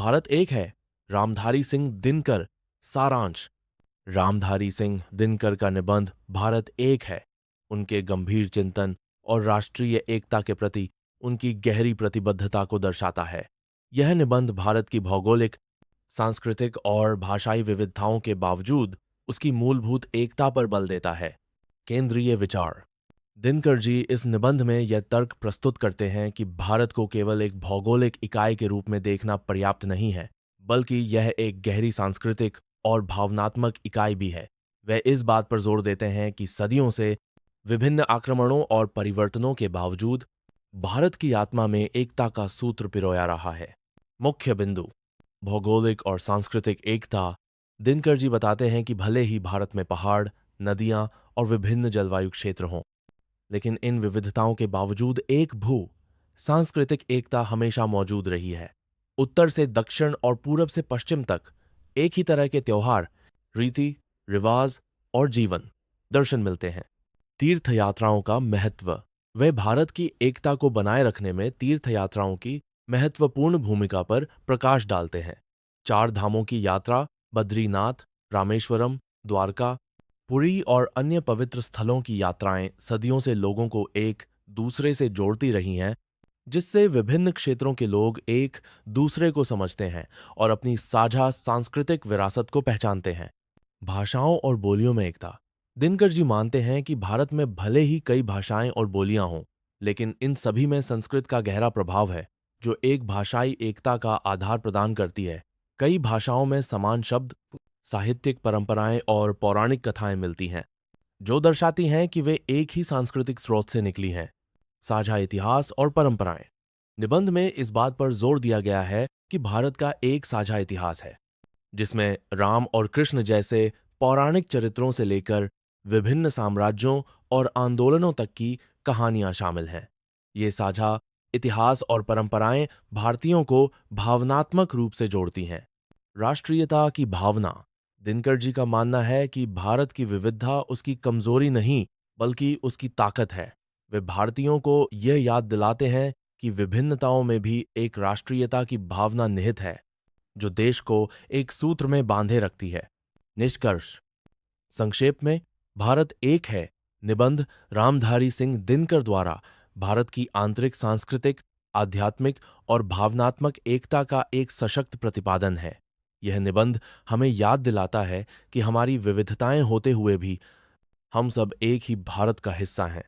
भारत एक है। रामधारी सिंह दिनकर। सारांश। रामधारी सिंह दिनकर का निबंध भारत एक है उनके गंभीर चिंतन और राष्ट्रीय एकता के प्रति उनकी गहरी प्रतिबद्धता को दर्शाता है। यह निबंध भारत की भौगोलिक, सांस्कृतिक और भाषाई विविधताओं के बावजूद उसकी मूलभूत एकता पर बल देता है। केंद्रीय विचार। दिनकर जी इस निबंध में यह तर्क प्रस्तुत करते हैं कि भारत को केवल एक भौगोलिक इकाई के रूप में देखना पर्याप्त नहीं है, बल्कि यह एक गहरी सांस्कृतिक और भावनात्मक इकाई भी है। वे इस बात पर जोर देते हैं कि सदियों से विभिन्न आक्रमणों और परिवर्तनों के बावजूद भारत की आत्मा में एकता का सूत्र पिरोया रहा है। मुख्य बिंदु। भौगोलिक और सांस्कृतिक एकता। दिनकर जी बताते हैं कि भले ही भारत में पहाड़, नदियां और विभिन्न जलवायु क्षेत्र हों, लेकिन इन विविधताओं के बावजूद एक सांस्कृतिक एकता हमेशा मौजूद रही है। उत्तर से दक्षिण और पूरब से पश्चिम तक एक ही तरह के त्योहार, रीति रिवाज और जीवन दर्शन मिलते हैं। तीर्थयात्राओं का महत्व। वे भारत की एकता को बनाए रखने में तीर्थयात्राओं की महत्वपूर्ण भूमिका पर प्रकाश डालते हैं। चार धामों की यात्रा, बद्रीनाथ, रामेश्वरम, द्वारका, पुरी और अन्य पवित्र स्थलों की यात्राएं सदियों से लोगों को एक दूसरे से जोड़ती रही हैं, जिससे विभिन्न क्षेत्रों के लोग एक दूसरे को समझते हैं और अपनी साझा सांस्कृतिक विरासत को पहचानते हैं। भाषाओं और बोलियों में एकता। दिनकर जी मानते हैं कि भारत में भले ही कई भाषाएं और बोलियां हों, लेकिन इन सभी में संस्कृत का गहरा प्रभाव है, जो एक भाषाई एकता का आधार प्रदान करती है। कई भाषाओं में समान शब्द, साहित्यिक परंपराएं और पौराणिक कथाएं मिलती हैं, जो दर्शाती हैं कि वे एक ही सांस्कृतिक स्रोत से निकली हैं। साझा इतिहास और परंपराएं। निबंध में इस बात पर जोर दिया गया है कि भारत का एक साझा इतिहास है, जिसमें राम और कृष्ण जैसे पौराणिक चरित्रों से लेकर विभिन्न साम्राज्यों और आंदोलनों तक की कहानियां शामिल हैं। ये साझा इतिहास और परंपराएं भारतीयों को भावनात्मक रूप से जोड़ती हैं। राष्ट्रीयता की भावना। दिनकर जी का मानना है कि भारत की विविधता उसकी कमजोरी नहीं, बल्कि उसकी ताकत है। वे भारतीयों को यह याद दिलाते हैं कि विभिन्नताओं में भी एक राष्ट्रीयता की भावना निहित है, जो देश को एक सूत्र में बांधे रखती है। निष्कर्ष। संक्षेप में, भारत एक है निबंध रामधारी सिंह दिनकर द्वारा भारत की आंतरिक सांस्कृतिक, आध्यात्मिक और भावनात्मक एकता का एक सशक्त प्रतिपादन है। यह निबंध हमें याद दिलाता है कि हमारी विविधताएं होते हुए भी हम सब एक ही भारत का हिस्सा हैं।